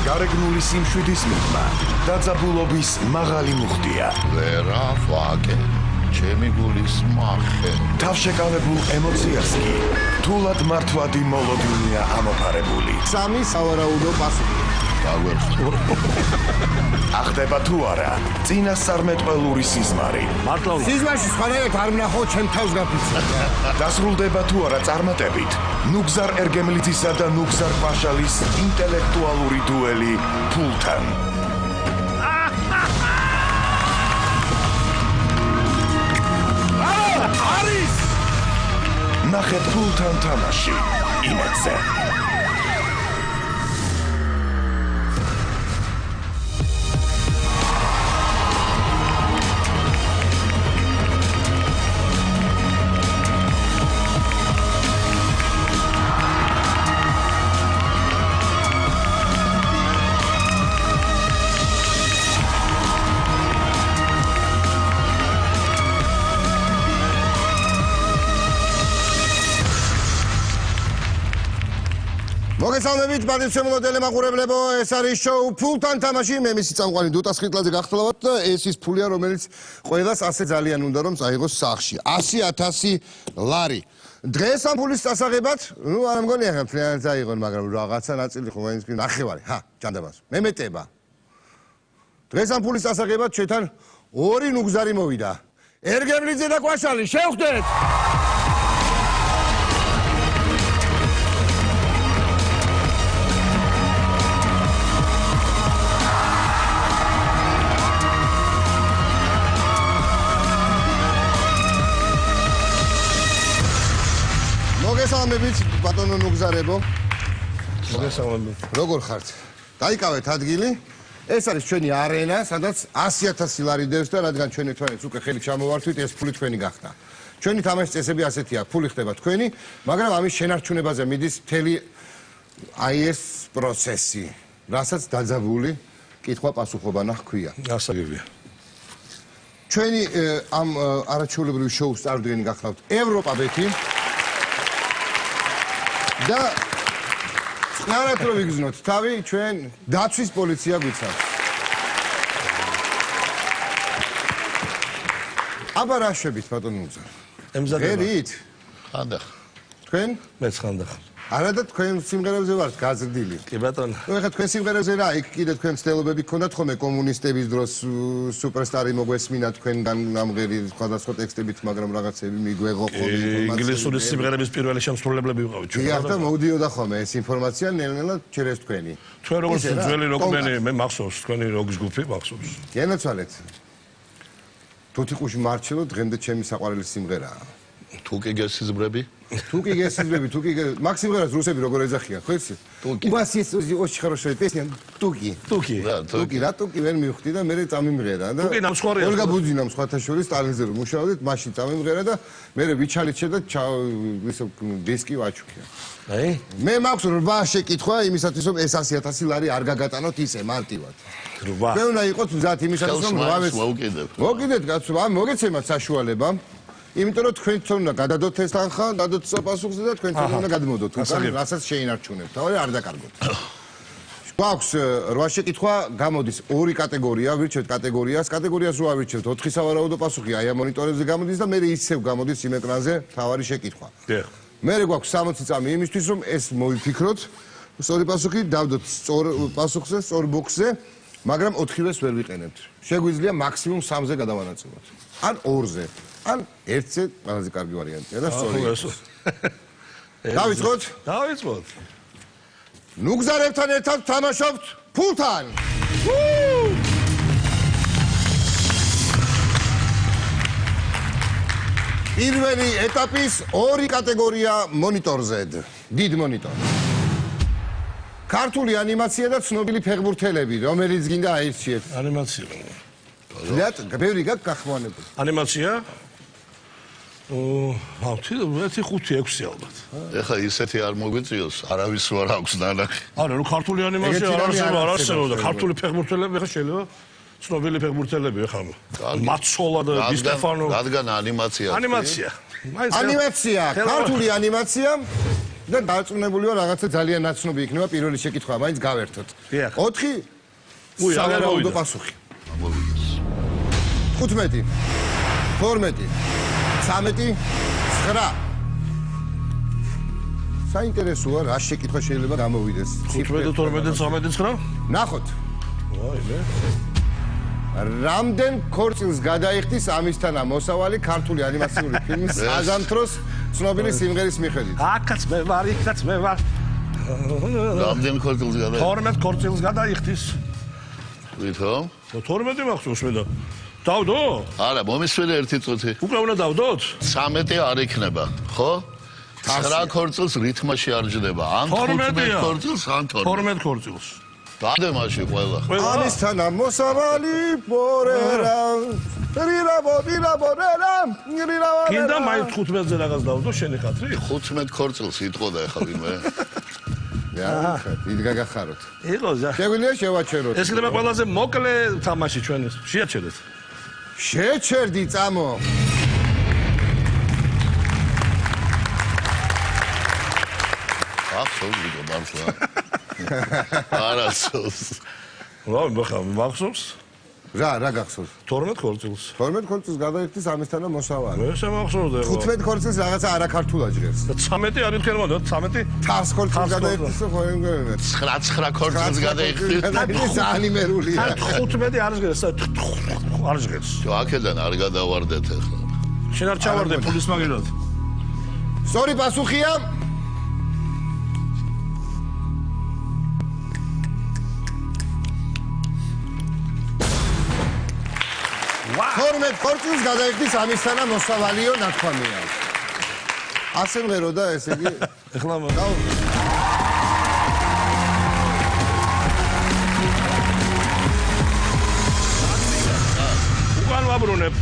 გარეგნული სიმშვიდის მიღმა დაძაბულობის მაღალი მუხტია. ვერა ვაკე, ჩემი გულის მახე. თავშეკავებულ ემოციას კი თულად მართვადი მოლოდინია ამოფარებული. სამი სავარაუდო პასუხი. ახდება თუ არა წინასწარმეტყველური სიზმარი. სიზმარში სხვანაირად არ ვნახავ ჩემ თავს გაფიცრდა. დასრულდება თუ არა წარმატებით ნუგზარ ერგემლიძისა და ნუგზარ პაშალის ინტელექტუალური დუელი ფულთან. არის! ნახეთ ფულთან თამაში იმედზე. მოგესალმებით, პატივშემძლე ტელემაყურებლებო, ეს არის შოუ ფულთან თამაში. მე მისი წამყვანი დუტა სხირტლაძე გახლავთ და ეს ის ფულია, რომელიც ყველას ასე ძალიან უნდა რომ წაიღოს სახლში. 100,000 ლარი. დღეს ამ ფულის დასაღებად, არა მგონია ხა ძალიან წაიღონ, მაგრამ რაღაცა ნაწილი ხო მაინც ნახევარი. ჯანდაბას. მე მეტება. დღეს ამ ფულის დასაღებად ჩვენთან ორი ნუგზარი მოვიდა. ერგემლიძე და კვაშალი, შევხვდეთ! მოგესალმებით, ბატონო ნუგზარებო. მოგესალმებით. როგორ ხართ? დაიკავეთ ადგილი. ეს არის ჩვენი არენა, სადაც 100,000 ლარი დევს და რადგან ჩვენი თვალით უკვე ხელი ჩამოვართვით, ეს ფული თქვენი გახდა. ჩვენი თამაშის წესები ასეთია, ფული ხდება თქვენი, მაგრამ ამის შენარჩუნებაზე მიდის მთელი აი ეს პროცესი, რასაც დაძაბული კითხვა-პასუხობანა ჰქვია. ასაგებია. ჩვენი ამ არაჩვეულებრივი შოუს წარდგენი გახლავთ ევროპა-ბეთი. და წყნარად რო ვიგზნოთ თავი, ჩვენ დაცვის პოლიცია გვიცავს. აბა რა შვებით, ბატონო ნუგზარ? ემზადება. ღერით? ხანდახ. თქვენ? მეც ხანდახ. არა და თქვენ სიმღერებზე ვართ გაზრდილი. კი ბატონო. ეხლა თქვენ სიმღერებზე რა, იქ კიდე თქვენ ცდილობები გქონდათ ხოლმე კომუნისტების დროს სუპერსტარი მოგვესმინა თქვენგან ამღერი სხვადასხვა ტექსტებით, მაგრამ რაღაცები მიგვეღო ხოლმე ინფორმაცია. ინგლისური სიმღერების პირველი შემსრულებლები ვიყავით ჩვენ. დიახ და მოვდიოდა ხოლმე ეს ინფორმაცია ნელ-ნელა ჩერეს თქვენი. ჩვენ როგორც ძველი როკმენი, მე მახსოვს თქვენი როკის ჯგუფი მახსოვს. გენაცვალეთ. თუთიყუში მარჩელო დღემდე ჩემი საყვარელი სიმღერაა. თუ კი გესიზმრები? თუ კი გესიზმრები, თუ კი მაგ სიმღერას რუსები როგორ ეძახიან, ხო იცი? Туки. У вас есть очень хорошая песня Туки. Туки. Туки, რა Туки ვერ მივხვდი და მე წამიმღერა და Туки ნამსხვრია. ოლგა ბუძინამ სხვათა შორის სტალინზე რომ მუშაობდით, მაშინ წამიმღერა და მე ვიჩალიჩე და ისო დისკი ვაჩუქია. აი? მე მაქვს 8 შეკითხვა იმისათვის რომ ეს 100,000 ლარი არ გაგატანოთ ისე მარტივად. 8. მე უნდა იყოს მზად იმისათვის რომ მოგიდეთ კაცო, ამ მოგეცემათ საშუალება. იმიტომ რომ თქვენ თვითონ უნდა გადადოთ ეს თანხა, დადოთ პასუხზე და თქვენ თვითონ უნდა გადმოდოთ, რასაც შეინარჩუნებთ. თავი არ დაკარგოთ. გვაქვს 8 შეკითხვა, გამოდის ორი კატეგორია, ვირჩევთ კატეგორიას. კატეგორიას რო ავირჩევთ, 4 სავარაუდო პასუხი აი ამ მონიტორებზე გამოდის და მე ისევ გამოდის იმ ეკრანზე თავარი შეკითხვა. მე გვაქვს 60 წამი იმისთვის რომ ეს მოვიფიქროთ. სწორი პასუხი დავდოთ სწორ პასუხზე, სწორ ბოქსზე, მაგრამ 4-ვეს ვერ ვიყენებთ. შეგვიძლია მაქსიმუმ 3-ზე გადავანაწილოთ. ან 2-ზე. ან 1-ზე ყველაზე კარგი ვარიანტია და სწორია. დავიწყოთ? დავიწყოთ. ნუგზარებთან ერთად თამაშობთ ფულთან. პირველი ეტაპის ორი კატეგორია მონიტორზე. დიდ მონიტორი. ქართული ანიმაცია და ცნობილი ფეხბურთელები, რომელიც გინდა აირჩიეთ. ანიმაცია. ლათ ბევრი გახმოვანებული. ანიმაცია? 5-6 ალბათ. ეხლა ისეთი არ მოგვიწიოს, არავის არ აქვს ნანახი. არა, რო ქართული ანიმაცია არ არსებობდა. ქართული ფეხბურთელები ხა შეიძლება ცნობილი ფეხბურთელები ხა. მაცოლა და დი სტეფანო. რადგან ანიმაცია. ანიმაცია. ანიმაცია, ქართული ანიმაცია. და დარწმუნებული ვარ რაღაცა ძალიან ნაცნობი იქნება პირველი შეკითხვა, მაინც გავერთოთ. 4 სავარაუდო პასუხი. 15 12 13 9 საინტერესოა რა შეკითხვა შეიძლება გამოვიდეს. 15 12 13 9 ნახოთ. ვაიმე. რამდენ ქორწილს გადაიხდის ამისთანა მოსავალი ქართული ანიმაციური ფილმის აზამთროს ცნობილი სიმღერის მიხედვით? აკაც მე ვარ, იქაც მე ვარ. რამდენ ქორწილს გადაიხდის? 12 ქორწილს გადაიხდის. ვითომ? 12 მახსოვს მე და დავდო? არა, მომისმენე ერთი წუთი. უკვე უნდა დავდოთ? 13 არ იქნება, ხო? 9 ქორწილს რითმაში არ ჯდება. ან 15 ქორწილს, ან 12 ქორწილს. დადე მაშინ ყველა. ამისთანა მოსავალი პორერა კიდე მაინც 15-ზე რაღაც დავდო შენი ხათრი? 15 ქორწილს იტყოდა ახლა ვინმე. დიდ გაგახაროთ. იყო ზა. შეგვიძლია შევაჩეროთ. ეს იქნება ყველაზე მოკლე თამაში ჩვენის. შეაჩერეთ. შეჩერდი წამო. ახსოვს ვიდეო მართლა. არასოს. რა მახსოვს? რა გახსოვს? 12 ქორწილს. 12 ქორწილს გადაიხდის ამისთანა მოსავალი. მე შემახსოვდა. 15 ქორწილს რაღაცა არაქართულად ჟღერს. 13 არის თერმოდა 13 თავს ქორწილს გადაიხდის ხო იმგონია. 9 ქორწილს გადაიხდის. ეს ანიმერულია. 15 არის გერს. არ ჟღერს. აქედან არ გადავარდეთ ახლა. შენ არ ჩავარდე ფულის მაგერად. სწორი პასუხია. თორმეტ ქორწილს გადაიხდის ამისთანა მოსავალიო ნათქვამია. ასე მღეროდა ესე იგი ეხლა უკან ვაბრუნებ.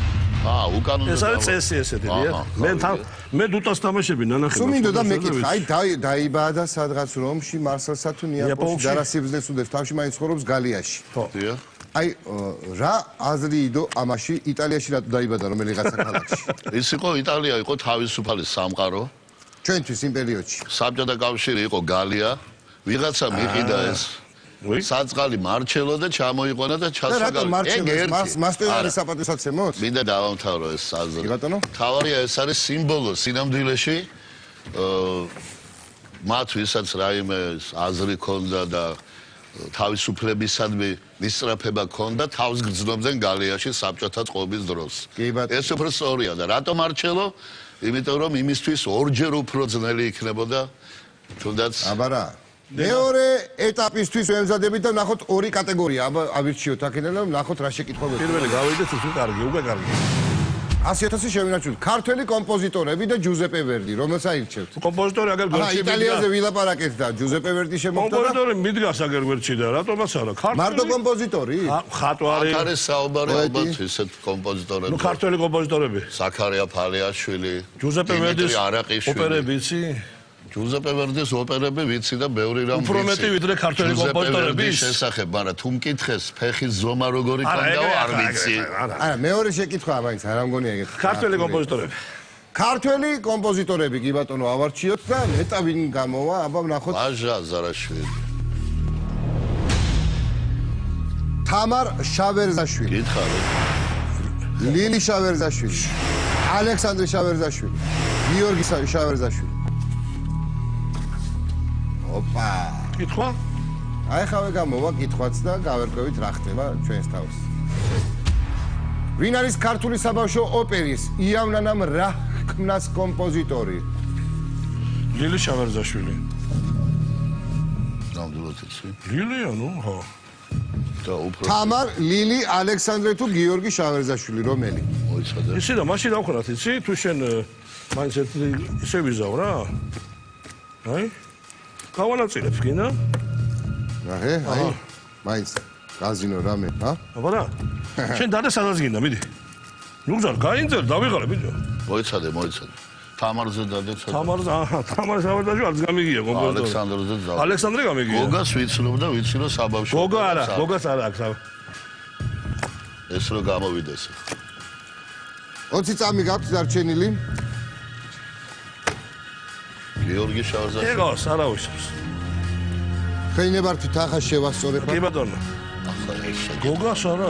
უკან უნდა. ეს არის წესი ესეთი დიახ. მე დუტას თამაშები ნანახი. სულ მინდოდა მეკითხა, აი დაიბადა სადღაც რომში, მარსელსა თუ ნეაპოლში, დარასიბზნეს უდევს, თავში მაინც ცხოვრობს გალიაში. ხო. დიახ. აი რა აზრი იდო ამაში იტალიაში რატო დაიბადა რომელიღაცა ქალაქში? ის იყო იტალია იყო თავისუფალი სამყარო. ჩვენთვის იმ პერიოდში. საბჭოთა კავშირი იყო გალია. ვიღაცა მიყიდა ეს საწყალი მარჩელო და ჩამოიყვანა და ჩასვა. რატო მარჩელო? მასტერ არის საპატიოსაცემოთ? მინდა დავამთავრო ეს აზრი. ბატონო? თავარია ეს არის სიმბოლო სინამდვილეში. მათ ვისაც რაიმე აზრი ქონდა და თავისუფლებისადმი მისწრაფება ქონდა თავს გრძნობდნენ გალიაში საბჭოთა წყობის დროს. ეს უფრო სწორია და რატომ მარჩელო? იმიტომ რომ იმისთვის ორჯერ უფრო ძნელი იქნებოდა თუნდაც აბარა მეორე ეტაპისთვის ვემზადებით და ნახოთ ორი კატეგორია ავირჩიოთ აქედან და ნახოთ რა შეკითხვა გვექნება. პირველი გავიდეთ უკვე კარგი, უკვე კარგი. 100.000 შევინარჩუნოთ. ქართველი კომპოზიტორები და ჯუზეპე ვერდი, რომელსაც აირჩევთ? კომპოზიტორი აგერ გვერდში. იტალიაზე ვილაპარაკეთ და ჯუზეპე ვერდი შემოხდა. კომპოზიტორი მიდგას აგერ გვერდში და რატომაც არა? მარტო კომპოზიტორი? ხატვარი. აქ არის საუბარი ალბათ ისეთ კომპოზიტორებზე. ნუ ქართველი კომპოზიტორები. ზაქარია ფალიაშვილი, ჯუზეპე ვერდის ოპერები იცი? ჯუზეპე ვერდის ოპერები ვიცი და ბევრი რამ ვიცი. უფრო მეტი ვიდრე ქართველი კომპოზიტორების შესახებ, მაგრამ თუ მკითხეს ფეხის ზომა როგორი ქონდაო არ ვიცი. არა, მეორე შეკითხვა მაინც არ ამგონია ეგეთ. ქართველი კომპოზიტორები. ქართველი კომპოზიტორები კი ბატონო ავარჩიოთ და ნეტა ვინ გამოვა, აბა ვნახოთ. ვაჟა ზარაშვილი. თამარ შავერზაშვილი. გითხარი. ლილი შავერზაშვილი. ალექსანდრე შავერზაშვილი. გიორგი შავერზაშვილი. ოპა. კითხვა? აი ხავე გამოვა კითხვაც და გავერკვევით რა ხდება ჩვენს თავს. ვინ არის ქართული საბავშვო ოპერის იავნანამ რა ქმნას კომპოზიტორი? ლილი შავერზაშვილი. ნამდვილად იცი. ლილია, ნუ, ხო. და უფრო თამარ, ლილი, ალექსანდრე თუ გიორგი შავერზაშვილი რომელი? მოიცადე. იცი და მაშინ დავხრათ, იცი? თუ შენ მაინც ისე ვიზავ რა. აი გავანაწილებ კიდე. აი, მაინც გაზინო რამე, ჰა? აბარა. შენ დადე სადაც გინდა, მიდი. ნუგზარ, გაინძერ, დავიღალე, ბიჭო. მოიცადე. თამარზე დადეთ. თამარზე, თამარ შავერზაშვილი არც გამიგია კომპოზიტორი. ალექსანდრეზე და. ალექსანდრე გამიგია. გოგას ვიცნობ და ვიცი რომ საბავშვო. გოგა არა, გოგას არა აქვს. ეს რო გამოვიდეს. 20 წამი გაქვს დარჩენილი. გიორგი შავერზაშვილი. եղავს, არა უშავს. ხეინებართით ახლა შევასწორებ. კი ბატონო. ახლა ეს გოგას არა.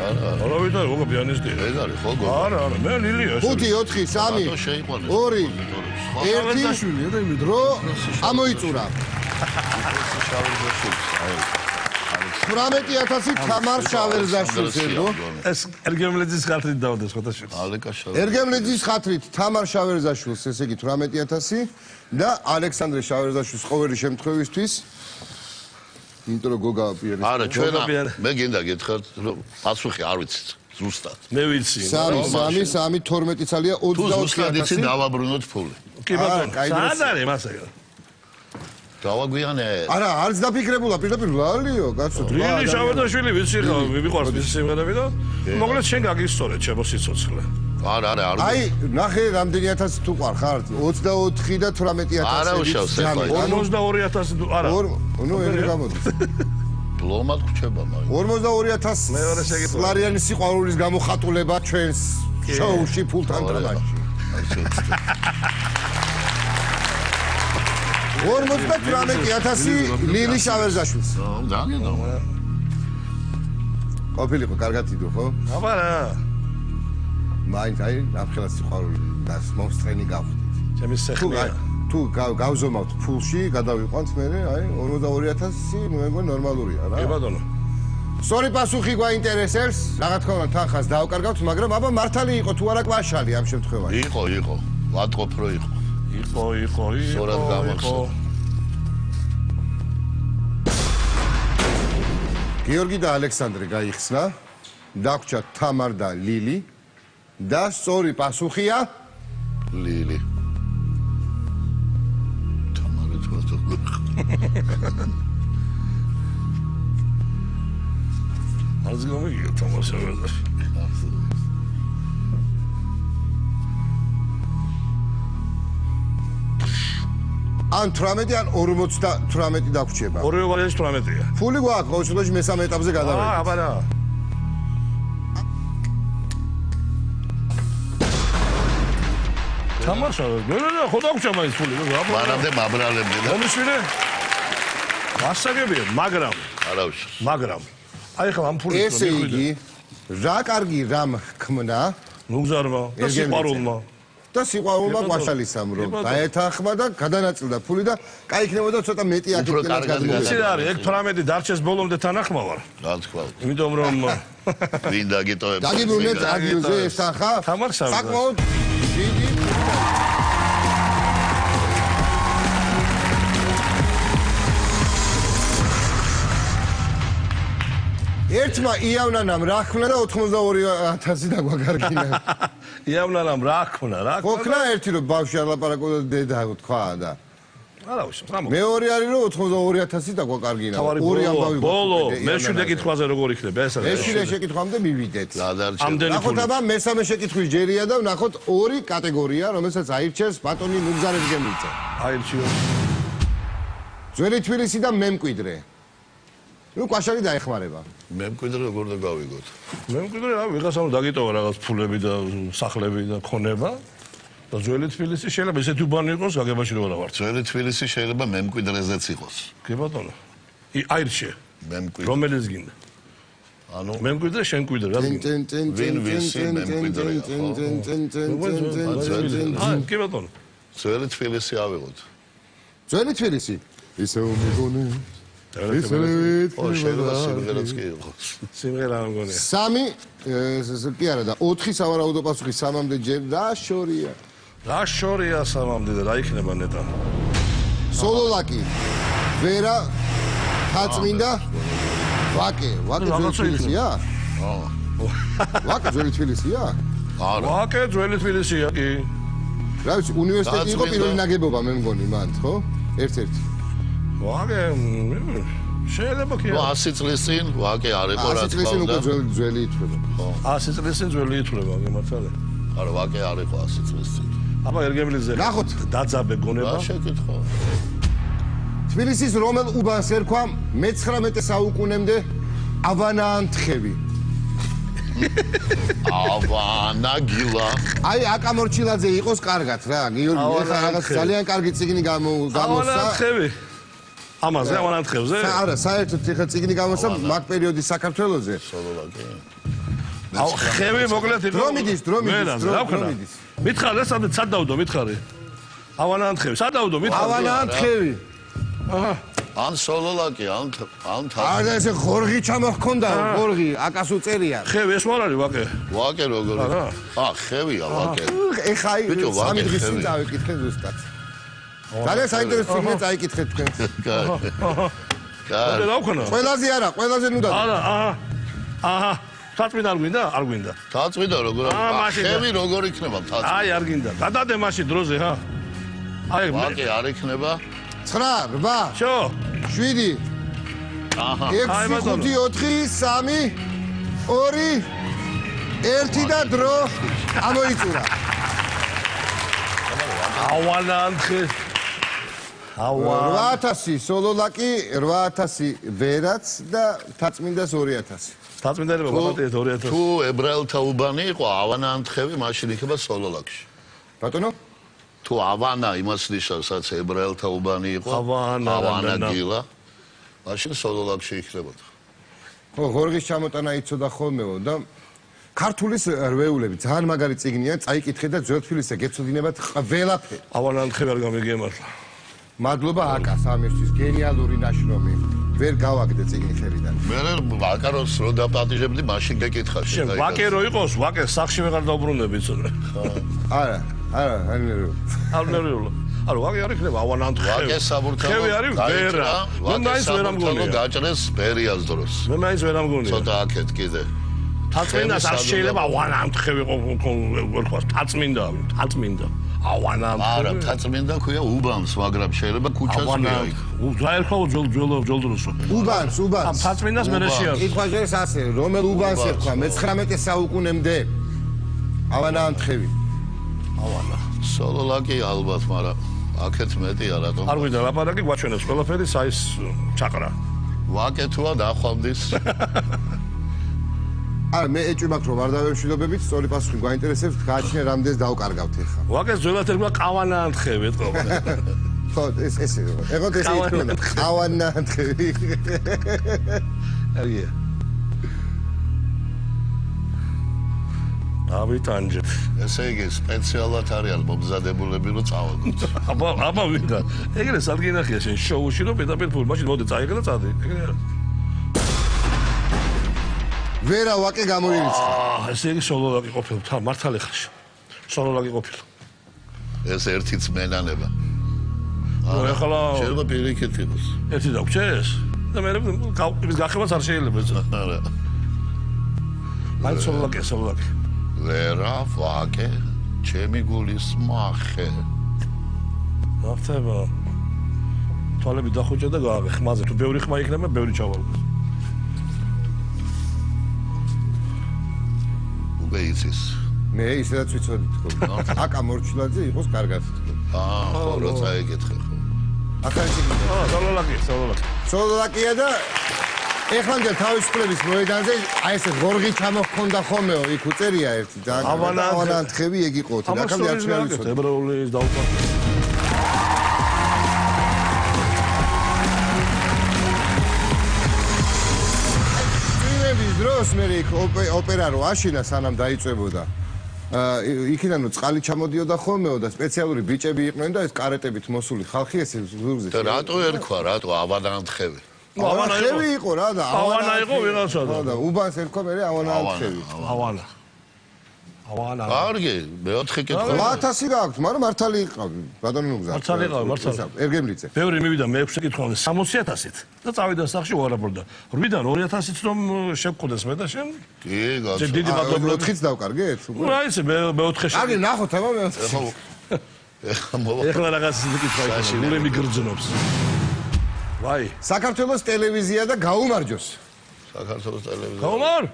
არა. არა ვიდა გოგა პიანისტია. ეს არის ხო გოგა? არა, არა, მე ლილია ეს. 5 4 3 ბატონო შეიყვანეს. 2 შავერზაშვილი, რა იმით. დრო ამოიწურა. შავერზაშვილი. 18000 თამარ შავერზაშვილს ერგო. ეს ერგემლიძის ხალხით დავდეს ხოთაშვილს. ალეკა შავერზაშვილი. ერგემლიძის ხათრით თამარ შავერზაშვილს, ესე იგი 18000 და ალექსანდრე შავერზაშვილს ყოველი შემთხვევისთვის. იმიტომ რომ გოგა პიანისტი. არა, ჩვენ მე გინდა გითხრათ, რომ პასუხი არ ვიცით ზუსტად. მე ვიცი. 3 3 12 წალია თუ ზუსტად იცი 24000. დავაბრუნოთ ფული. კი ბატონო. კაი დროს. სად არის მასაკა? დავაგვიანე. არა, არც დაფიქრებულა, პირდაპირ ვალიო, კაცო. ლილი შავერზაშვილი ვიცი რა, მიყვარს მისი სიმღერები და მოკლედ შენ გაგისწორეთ ჩემო სიცოცხლე. არა, არა, არ აი, ნახე რამდენი 1000 თუ ყარ ხარ? 24 და 18000. არა უშავს ეხლა. 42000 არა. ნუ ეგრე გამოდის. ბლომად გრჩება მაგ. 42000 მეორე შეკითხვა. ლარიანის სიყვარულის გამოხატულება ჩვენს შოუში ფულთან თამაში. 48000 ლილი შავერზაშვილს. დაგინო. ყოფილიყო, კარგად იდო, ხო? აბა რა. მაინც აი, ამხელა სიყვარული და მომსწრენი გავხდით. ჩემი სეხნია. თუ გავზომავთ ფულში, გადავიყვანთ მე, აი 42000, მე მგონი ნორმალურია რა. კი ბატონო. სწორი პასუხი გვაინტერესებს, რა თქმა უნდა თანხას დავკარგავთ, მაგრამ აბა მართალი იყო თუ არა კვაშალი ამ შემთხვევაში. იყო. ვატყობ რო იყო. იყო. სწორად გამახსოვ. გიორგი და ალექსანდრე გაიხსნა, დაგვრჩა თამარ და ლილი და სწორი პასუხია ლილი. თამარი თვალთო. არც გამიგია თამარ შავერზაშვილი. ან 18 ან 58 დაგვრჩება. ორივე ვარიანტი 18-ია. ფული გვაქვს, ყოველ შემთხვევაში მესამე ეტაპზე გადავიდეთ. აბა რა. თამარ შავერზაშვილი. რა ხო დაგვრჩება ის ფული, რა. მანამდე მაბრალებდი და მომისვირე. მასაგებია, მაგრამ არა უშავს. აი ხა ამ ფულის ესე იგი, რა კარგი რამ ხმნა ნუგზარმა და სიყვარულმა. და სიყვარულმა კვაშალისამ რომ დაეთანხმა და გადანაწილდა ფული და კაი იქნებოდა ცოტა მეტი აკეთებინაც გადმოვიდა. იცი რა არის, ეგ 18 დარჩეს ბოლომდე თანახმა ვარ. რა თქმა უნდა. იმიტომ რომ ვინ დაგიტოვებს? დაგიბრუნეთ ადგილზე ეს თანხა. თამარ შავერზაშვილი. საკმაოდ დიდი ერთმა იავნანამ რა ხმნა და 82000 დაგვაგარგინა. იავნანამ რა ხმნა. ხო ხნა ერთი რომ ბავშვი ალაპარაკობდა დედა თქვა და არა უშავს, რა მეორე არის რომ 82000 დაგვაკარგინა. ორი ამბავი. ბოლო, მე-7 კითხვაზე როგორ იქნება ეს? მე-7 შეკითხვამდე მივიდეთ. გადარჩა. ნახოთ აბა მესამე შეკითხვის ჯერია და ნახოთ ორი კატეგორია, რომელსაც აირჩევს ბატონი ნუგზარ ერგემლიძე. აირჩიო. ძველი თბილისი და მემკვიდრე. ნუ კვაშალი დაეხმარება. მე მკვიდრე როგორ და გავიგოთ. მე მკვიდრე რა ვიღასამ დაგიტოვა რაღაც ფულები და სახლები და ქონება და ძველი თბილისი შეიძლება ესეთი უბანი იყოს გაგებაში რა ვარ. ძველი თბილისი შეიძლება მე მკვიდრეზეც იყოს. კი ბატონო. აირჩიე. მე მკვიდრე. რომელიც გინდა. ანუ მე მკვიდრე შენ მკვიდრე რა გინდა. კი ბატონო. ძველი თბილისი ავიღოთ. ძველი თბილისი ისე უმიგონე შეიძლება სიმღერაც კი იყოს. სიმღერა მგონია. 3 კი არა და 4 სავარაუდო პასუხი 3-მდე ჯერ რა შორია. რა შორია 3-მდე და რა იქნება ნეტა? სოლოლაკი ვერა თაწმინდა ვაკე ძველი თბილისია? ვაკე ძველი თბილისია? არა. ვაკე ძველი თბილისია კი. რა ვიცი უნივერსიტეტი იყო პირველი ნაგებობა მე მგონი მანდ ხო? ერთ-ერთი. ვაკე შეიძლება კი. 100 წლის წინ ვაკე არ იყო რა 100 წლის წინ თქმა უკვე უნდა. ძველი ითვლება. 100 წლის წინ ძველი ითვლება გემართალე. არა ვაკე არ იყო 100 წლის წინ. აბა ერგემლიძე ნახოთ. დაძაბე გონება. რა შეკითხვა? თბილისის რომელ უბანს ერქვა მე-19 საუკუნემდე ავანაანთხევი? ავანა გილა. აი აკა მორჩილაძე იყოს კარგად რა. გიორგი ეხლა რაღაც ძალიან კარგი ციგნი გამოსცა. ავანანთხევი. ამაზე ავანანთხევზე? არა, საერთოდ ეხლა ციგნი გამოსცა მაგ პერიოდის საქართველოზე. სოლოლაკი. აუ ხევი მოკლედ იყო. დრომიდის. მითხარ სადაც სადავდო მითხარი. ავანანთხევი, სადავდო მითხარი. ავანანთხევი. აჰა. ან სოლოლაკი, ან არა ესე ხორღი ჩამოჰქონდა, ხორღი, აკას უწერია. ხევი ეს მარ არის ვაკე. ვაკე როგორ? ხევია ვაკე. ეხა აი სამი დღის წინ წავიკითხე ზუსტად. ძალიან საინტერესო ციგნი წაიკითხეთ თქვენ. კაი. ყველაზე არა, ყველაზე ნუ და. არა, აჰა. თაწმინდა არ გვინდა? არ გვინდა. თაწმინდა როგორ? ხევი როგორ იქნება თაწმინდა? აი არ გინდა. გადადე მაშინ დროზე ხა. აი ვაკე არ იქნება. 9, 8, შო 7, აჰა. 6, 5, 4, 3, 2, 1 და დრო ამოიწურა. ავანანთხე. 8000 სოლოლაკი, 8000 ვერაც და თაწმინდას 2000. თაწმინდაება მოგატიეთ 2000. თუ ებრაელთა უბანი იყო ავანანთხევი, მაშინ იქნება სოლოლაკში. ბატონო? თუ ავანა იმას ნიშნავს, რაც ებრაელთა უბანი იყო, ავანა გილა, მაშინ სოლოლაკში იქნებოდა. ხო, ხორღის ჩამოტანა იცოდა ხოლმეო და ქართულის რვეულები ძალიან მაგარი წიგნია, წაიკითხე და ძველ თბილისზე გეცოდინებათ ყველაფერი. ავანანთხევი არ გამიგემართლა. მადლობა აკას ამისთვის გენიალური ნაშრომი. ვერ გავაგდე წიგნი ხელიდან. მე ვაკაროს რო დაპატიჟებდი, მაშინ გეკითხა შენ ვაკე რო იყოს, ვაკე სახში ვეღარ დაუბრუნდები იცოდე. არა, არ ნერვიულო. არა, ვაკე არ იქნება ავანანთხევი. ვაკე საბურთალო. ხევი არის ვერა. მე მაინც ვერ ამგონია. გაჭრეს ბერიას დროს. მე მაინც ვერ ამგონია. ცოტა აქეთ კიდე. თაწმინდას არ შეიძლება ავანანთხევი ყო თაწმინდა. ავანანთხევი. არა, თაწმინდა ქვია უბანს, მაგრამ შეიძლება ქუჩას ქვია იქ. დაერქვა ჯოლდროს. უბანს. თაწმინდას მე შეარს. ითქვას ასე, რომელ უბანს ერქვა მე-19 საუკუნემდე. ავანანთხევი. ავანა. სოლოლაკი ალბათ, მაგრამ აქეთ მეტია რატომ? არ გვინდა ლაპარაკი გვაჩვენებს ყველაფერი საის ჩაყრა. ვაკე თუა დახვამდის. არა, მე ეჭვი მაქვს რომ არ დავემშვიდობებით, სწორი პასუხი გვაინტერესებს, გააჩნია რამდენს დავკარგავთ ახლა. ვაკეს ძველად ერქვა ყავანანთხევი ეთქო. ხო, ესე. ეგოთ ესე ითქვა. ყავანანთხევი. აია. ავიტანჯეთ. ესე იგი სპეციალად არის მომზადებულები რომ წავაგოთ. აბა ვინდა. ეგრე სადგინახია შენ შოუში რომ პედაპედ ფულ მაშინ მოდი წაიღე და წადი. ეგრე არა. ვერა ვაკე გამოირიცხა. ესე იგი სოლოლაკი ყოფილი. მართალი ხარ. სოლოლაკი ყოფილი. ეს ერთი წმენანება. ნუ ეხლა შეიძლება პირიქით იყოს. ერთი დაგვრჩეს და მე ის გახევას არ შეიძლება ეს. არა. აი სოლოლაკი. ვერა ვაკე ჩემი გულის მახე. ახთება. თვალები დახუჭა და გააღე ხმაზე. თუ ბევრი ხმა იქნება, ბევრი ჩავალოს. უკვე იცის. მე ისედაც ვიცოდი თქო. აკა მორჩილაძე იყოს კარგად. ხო, როცა ეკითხე ხო. ახლა ციგნი. სოლოლაკია და ეხლამდე თავისუფლების მოედანზე აი ესე ღორღი ჩამოჰქონდა ხოლმეო, იქ უწერია ერთი და ავანანთხევი ეგ იყო. და ახლა არც ვერ ვიცოდი. ებრაულის დაუყვა. დროს მე იქ ოპერა რო აშინა სანამ დაიწვებოდა. იქიდან რომ წყალი ჩამოდიოდა ხოლმეო და სპეციალური ბიჭები იყვნენ და ეს კარეტებით მოსული ხალხი ესე ზურგზე. და რატო ერქვა, რატო ავანანთხევი? ავანანთხევი იყო რა და ავანა იყო ვიღაცა და. და უბანს ერქვა მე ავანანთხევი. ავანა. კარგი, მეოთხე კითხვა. 8000 გაქვთ, მაგრამ მართალი იყავი, ბატონო ნუგზარ. მართალი. ერგემლიძე. ბევრი მივიდა მე-6 კითხვამდე 60.000-ით და წავიდა სახში უარაბორდა. 8-დან 2000-ით რომ შეგყოდეს მე და შენ. კი, გასა. დიდი მადლობა. 4-ით დავკარგეთ? რა ისე მე-4-ში. კარგი, ნახოთ აბა მე-4-ში. ეხლა რაღაც კითხვა იყო, ულები გრძნობს. ვაი. საქართველოს ტელევიზია და გაუმარჯოს. საქართველოს ტელევიზია. გაუმარ?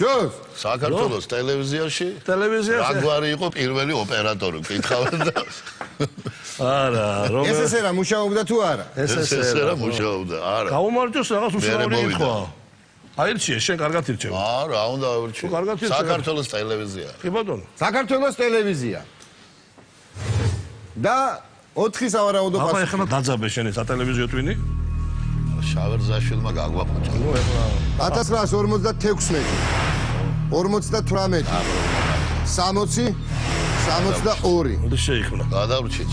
ჯოს. საქართველოს ტელევიზიაში? ტელევიზიაში. რა გვარი იყო პირველი ოპერატორი, კითხავენ და არა, რომ SSR მუშაობდა თუ არა? SSR მუშაობდა, არა. გაუმარჯოს რაღაც უშუალო კითხვა. აირჩიე, შენ კარგად ირჩევ. რა უნდა აირჩიო? საქართველოს ტელევიზია. კი ბატონო. საქართველოს ტელევიზია. და 4 სავარაუდო პასუხი. აბა ეხლა დაძაბე შენი სატელევიზიო ტვინი. შავერზაშვილმა გაგვაფუჭა. 1956, 58, 60, 62. უნდა შეიქმნა. გადავრჩით.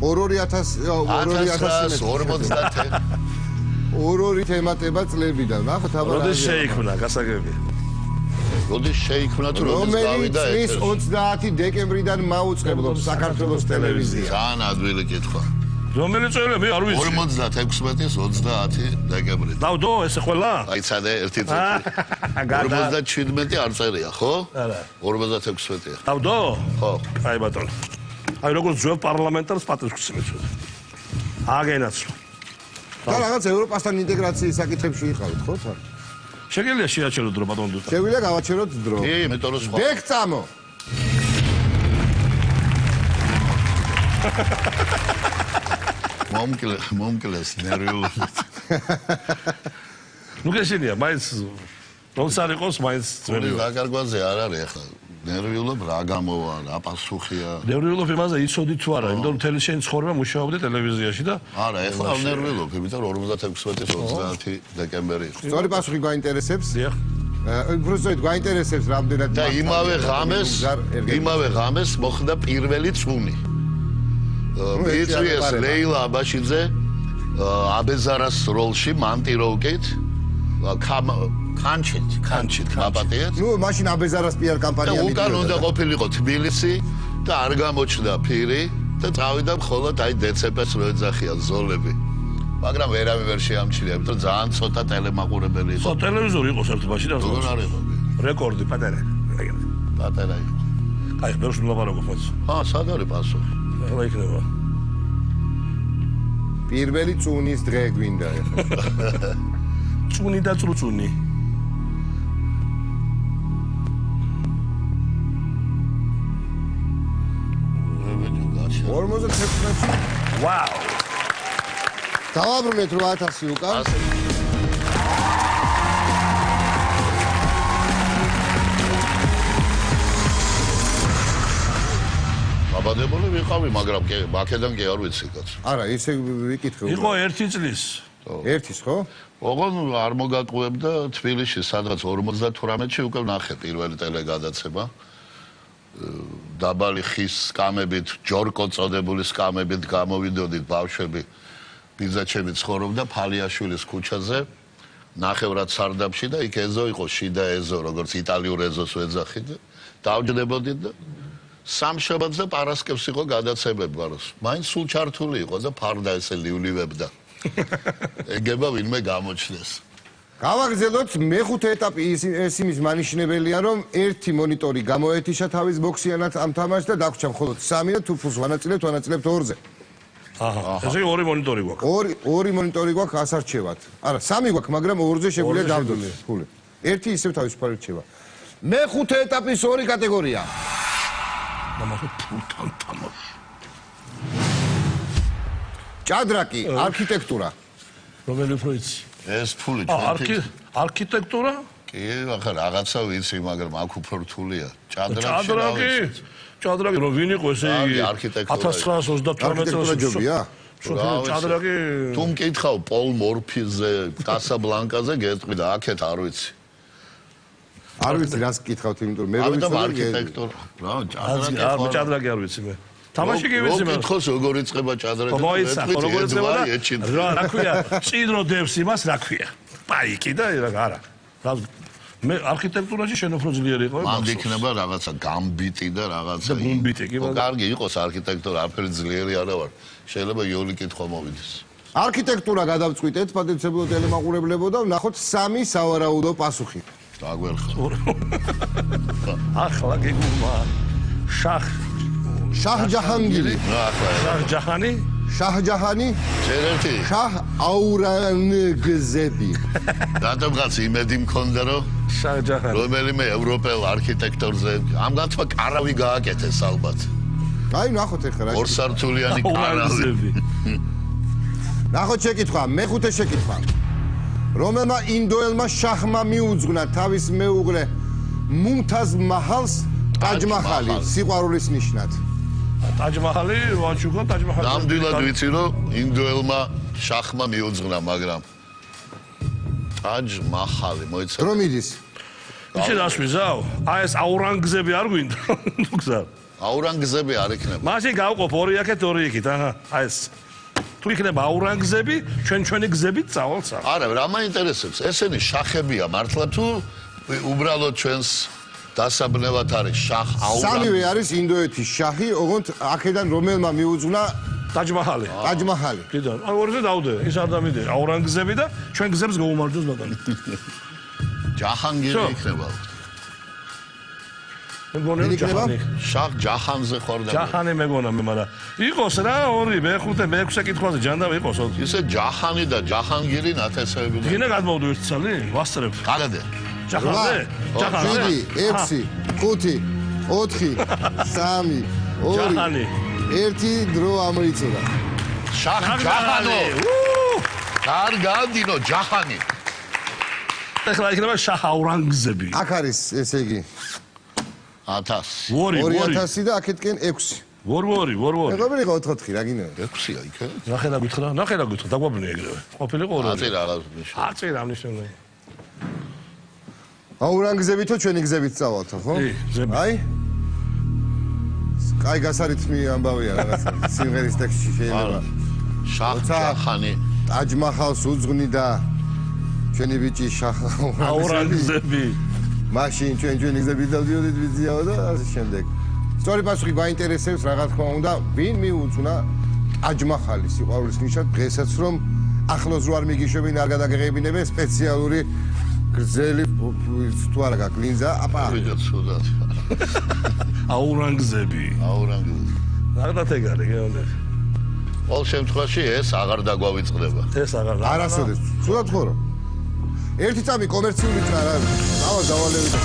2050 ორ-ორი თემატება წლებიდან. ნახოთ აბა. როდის შეიქმნა გასაგებია. როდის შეიქმნა თუ როდის გავიდა ეს 30 დეკემბრიდან მაუწყებლობს საქართველოს ტელევიზია. ძალიან ადვილი კითხვა. რომელი წელი მე არ ვიცი. 56-ის 30 დეკემბრი. დავდო ესე ყველა? აიცადე ერთი წელი. 57 არ წერია, ხო? არა. 56-ია. დავდო? ხო. აი ბატონო. აი როგორც ძველ პარლამენტარს პატივს მიცოდა. აგენაცვა. და რაღაც ევროპასთან ინტეგრაციის საკითხებში იყავით, ხო თან? შეგიძლია შეაჩეროთ დრო ბატონო დუტა. შეგვიძლია გავაჩეროთ დრო. კი, იმიტომ რომ სხვა. ბექწამო. მომკლეს ნერვიულობით. ნუ გესინია, მაინც როც არ იყოს, მაინც ძველი. ზაკარგვაზე არ არის ახლა. ნერვიულობ რა გამოვა, რა პასუხია. ნერვიულობ იმაზე იცოდი თუ არა, იმიტომ რომ მთელი შენი ცხოვრება მუშაობდი ტელევიზიაში და არა, ახლა არ ნერვიულობ, იმიტომ რომ 56-ის 30 დეკემბერი იყო. სწორი პასუხი გვაინტერესებს? დიახ. უბრალოდ გვაინტერესებს რამდენად და იმავე ღამეს მოხდა პირველი წუნი. მიიწვიეს ლეილა აბაშიძე აბეზარას როლში მანტიროვკით კანჩით მაპატიეთ. ნუ მაშინ აბეზარას პიარ კამპანია მიდიოდა. უკან უნდა ყოფილიყო თბილისი და არ გამოჩნდა ფირი და წავიდა მხოლოდ აი დეცემბერს რო ეძახიან ზოლები. მაგრამ ვერავინ ვერ შეამჩნია, იმიტომ რომ ძალიან ცოტა ტელემაყურებელი იყო. ხო, ტელევიზორი იყო ერთობაში და როგორ არ იყო? რეკორდი პატარა. პატარა იყო. აი, ბევრს ვლაპარაკობ მოც. სად არის პასუხი? ახლა იქნება. პირველი წუნის დღე გვინდა ახლა. წუნი და წრუწუნი. ვაუ. დავაბრუნეთ 8000 უკან. აბადებული ვიყავი, მაგრამ აქედან კი არ ვიცი კაცო. არა, ისე ვიკითხე. იყო 1 წლის. ერთის ხო? ოღონ არ მოგატყუებდა თბილისში, სადღაც 58-ში უკვე ნახე პირველი ტელეგადაცემა. დაბალი ხის სკამებით, ჯორკო წოდებული სკამებით გამოვიდოდით ბავშვები. ბიძაჩემი ცხოვრობდა ფალიაშვილის ქუჩაზე, ნახევრად სარდაფში და იქ ეზო იყო, შიდა ეზო, როგორც იტალიურ ეზოს ვეძახით. დავჯდებოდით და სამშაბათს და პარასკევს იყო გადაცემები, ბაროს. მაინც სულ ჩართული იყო და ფარდა ესე ლივლივებდა. ეგება ვინმე გამოჩნდეს. გავაგზავნოთ მეხუთე ეტაპი ეს იმის მანიშნებელია, რომ ერთი მონიტორი გამოეთიშა თავის ბოქსიანად ამ თამაშს და დაგვრჩა მხოლოდ 3 და თუ ფულს ვანაწილებთ 2 აჰა. ესე იგი 2 მონიტორი გვაქვს. 2 მონიტორი გვაქვს ასარჩევად. არა, 3 გვაქვს, მაგრამ 2-ზე შეგვიძლია დავდოთ ფული. ერთი ისევ თავისუფალი რჩება. მეხუთე ეტაპის 2 კატეგორია. ჭადრაკი, არქიტექტურა. რომელი უფრო იცი? ეს ფული არქიტექტურა? კი, ახლა რაღაცა ვიცი, მაგრამ აქ უფრო რთულია. ჭადრაკი. ჭადრაკი რო ვინ იყო ესე იგი 1932 წელს ჯობია? ჭადრაკი თუ მკითხავ პოლ მორფიზე, კასაბლანკაზე გეტყვი და აქეთ არ ვიცი. არ ვიცი რას გკითხავთ, იმიტომ რომ მე რო ვიცი არქიტექტურა. რა, ჭადრაკი არ ვიცი მე. თამაში კი ვიცი მე. მკითხოს როგორ იწყება ჭადრაკი? მოიცახო როგორ იწყება და რა ქვია, წინრო დევს იმას რა ქვია. პაიკი და არა. მე არქიტექტურაში შენ უფრო ძლიერი იყო. მანდ იქნება რაღაცა გამბიტი და რაღაცა. და ბუმბიტი კი მაგრამ. კარგი იყოს არქიტექტურა, არაფერი ძლიერი არა ვარ. შეიძლება იოლი კითხვა მოვიდეს. არქიტექტურა გადავწყვიტეთ, პატივცემულო ტელემაყურებლებო და ვნახოთ 3 სავარაუდო პასუხი. დაგვერხა. ახლა გიგუმა. შაჰჯაჰანგირი. შაჰჯაჰანი? შაჰჯაჰანი? ჩერერთი. შაჰ აურანგზები. რატომღაც იმედი მქონდა რომ შაჰჯაჰანი. რომელიმე ევროპელ არქიტექტორზე ამ გათვა კარავი გააკეთეს ალბათ. აი ნახოთ ახლა რა. ორსართულიანი კარავი. ნახოთ შეკითხვა, მეხუთე შეკითხვა. რომელმა ინდოელმა შაჰმა მიუძღვნა თავის მეუღლე მუმთაზ მაჰალს ტაჯ-მაჰალი სიყვარულის ნიშნად. ტაჯ-მაჰალი, ვაჩუკო ტაჯ-მაჰალი. ნამდვილად ვიცი რომ ინდოელმა შაჰმა მიუძღვნა, მაგრამ ტაჯ-მაჰალი მოიცა. რომ იდის? იცი რა შეძავ? აი ეს აურანგზები არ გვინდა. ნუგზარ. აურანგზები არ იქნება. მაშინ გავყოფ ორი აქეთ, ორი იქით, აჰა, აი ეს. თუ იქნება აურანგზები, ჩვენი გზებით წავალთ სამ. არა, რა მაინტერესებს? ესენი შახებია მართლა თუ უბრალოდ ჩვენს დასაბნევად არის შაჰ აურანგ. სამივე არის ინდოეთის შაჰი, ოღონდ აქედან რომელმა მიუძღვნა ტაჯ-მაჰალი. ტაჯ-მაჰალი. კიდე, ორზე დავდე, ის არ დამიდე, აურანგზები და ჩვენ გზებს გაუმარჯოს ბატონო. ჯაჰანგირი იქნება. მეგონა ჯაჰანი. შაჰ ჯაჰანზე ხორდა. ჯაჰანი მეგონა მე, მაგრამ იყოს რა ორი, მე-5, მე-6 კითხვაზე ჯანდავ იყოს. ისე ჯაჰანი და ჯაჰანგირი ნათესავები. გინდა გადმოვდო ერთი წელი? ვასწრებ. კარადე. ჯაჰანზე? ჯაჰანზე. 7, 6, 4, 3, 2, ჯაჰანი. 1 დრო ამოიწურა. შაჰ ჯაჰანო. კარგადინო ჯაჰანი. ეხლა იქნება შაჰ აურანგზები. აქ არის ესე იგი 1000. 2000 და აქეთკენ 6. ვორ. მეგობრი იყო 4 რა გინდა? 6-ია იქ. ნახე და გითხრა, დაგვაბნე ეგრევე. ყოფილიყო ორი. აწირა რაღაც ნიშნავს. აწირა ნიშნავს. აურანგზებითო ჩვენი გზებით წავალთო, ხო? ზები. აი. კაი გასარითმი ამბავია რაღაცა. სიმღერის ტექსტში შეიძლება. შაჰ ჯაჰანი. ტაჯ-მაჰალს უძღვნიდა ჩვენი ბიჭი შაჰ აურანგზები. მაშინ ჩვენი გზებით დავდიოდით ვიზიაო და ასე შემდეგ. სწორი პასუხი გვაინტერესებს რა თქმა უნდა, ვინ მიუძღვნა ტაჯ-მაჰალი სიყვარულის ნიშნად დღესაც რომ ახლოს რო არ მიგიშვებინ არ გადაგეღებინებენ სპეციალური გრძელი თუ არა გაკლინზა, აპა. ვიდეო ცუდად. აურანგზები. აურანგზები. რადგან ეგარი, ყოველ შემთხვევაში ეს აღარ დაგვავიწყდება. ეს აღარ. არასოდეს. ცუდად ხორო. ერთი წამი კომერციული წა რა. დავალევით და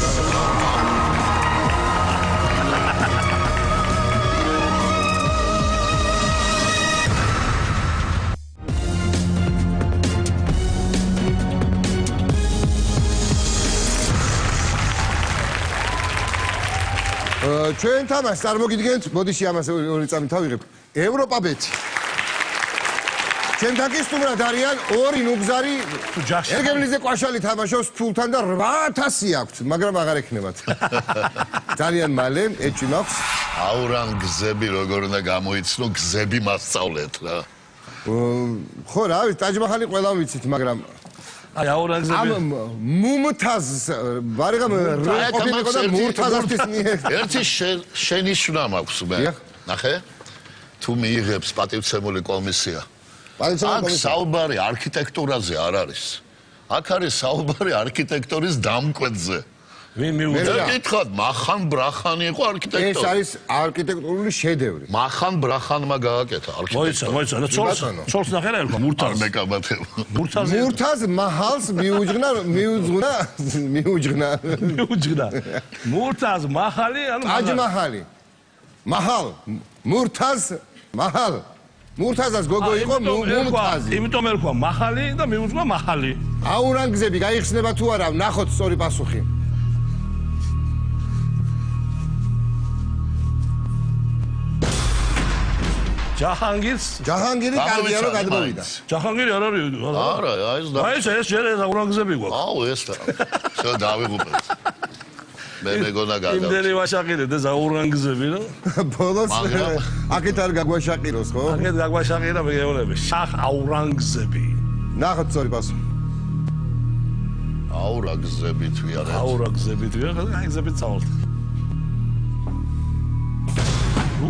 ჩვენ თამაშს წარმოგიდგენთ, მოდიში ამას ორი წამი თავიღებ. ევროპა-ბეთი. ჩემთან კი სტუმრად არიან ორი ნუგზარი ერგემლიძე კვაშალი თამაშობს ფულთან და 8000 აქვს, მაგრამ აღარ ექნებათ. ძალიან მალე ეჭვი მაქვს. აურანგზები როგორ უნდა გამოიცნო, გზები მასწავლეთ რა. ხო რა, ტაჯ-მაჰალი ყველა ვიცით, მაგრამ აი აურანგზები. ამ მუმთაზ ვარიღამ ყოფილიყო და მურთაზასთვის მიერ. ერთი შენიშვნა მაქვს მე. ნახე? თუ მიიღებს პატივცემული კომისია. აქ საუბარი არქიტექტურაზე არ არის. აქ არის საუბარი არქიტექტურის დამკვეთზე. ვინ მიუძღვნა? ეკითხოთ, მაჰან ბრახანი იყო არქიტექტორი. ეს არის არქიტექტურული შედევრი. მაჰან ბრახანმა გააკეთა არქიტექტურა. მოიცა, ცოლს ნახე რა ერქვა მურთაზ. არ მეკაბათებ. მურთაზ მაჰალს მიუძღვნა. მურთაზ მაჰალი, ანუ ტაჯ-მაჰალი. მაჰალ, მურთაზ, მაჰალ. მურთაზას გოგო იყო მუმთაზი. იმიტომ ერქვა მაჰალი და მიუძღვნა მაჰალი. აურანგზები გაიხსნება თუ არა? ნახოთ სწორი პასუხი. ჯაჰანგირი კარგია რომ გადმოვიდა. ჯაჰანგირი არ არის. არა, აი ეს ეს აურანგზები გვაქვს. აუ ეს და. შე დავიღუპეთ. მე მეგონა გადა. იმდენი ვაშაყირეთ ეს აურანგზები რა. ბოლოს აქეთ არ გაგვაშაყიროს ხო? აქეთ გაგვაშაყირა მეგეონები. შაჰ აურანგზები. ნახოთ სწორი პასუხი. აურანგზები თვიარეთ. აურანგზები თვიარეთ. აი გზებით წავალთ.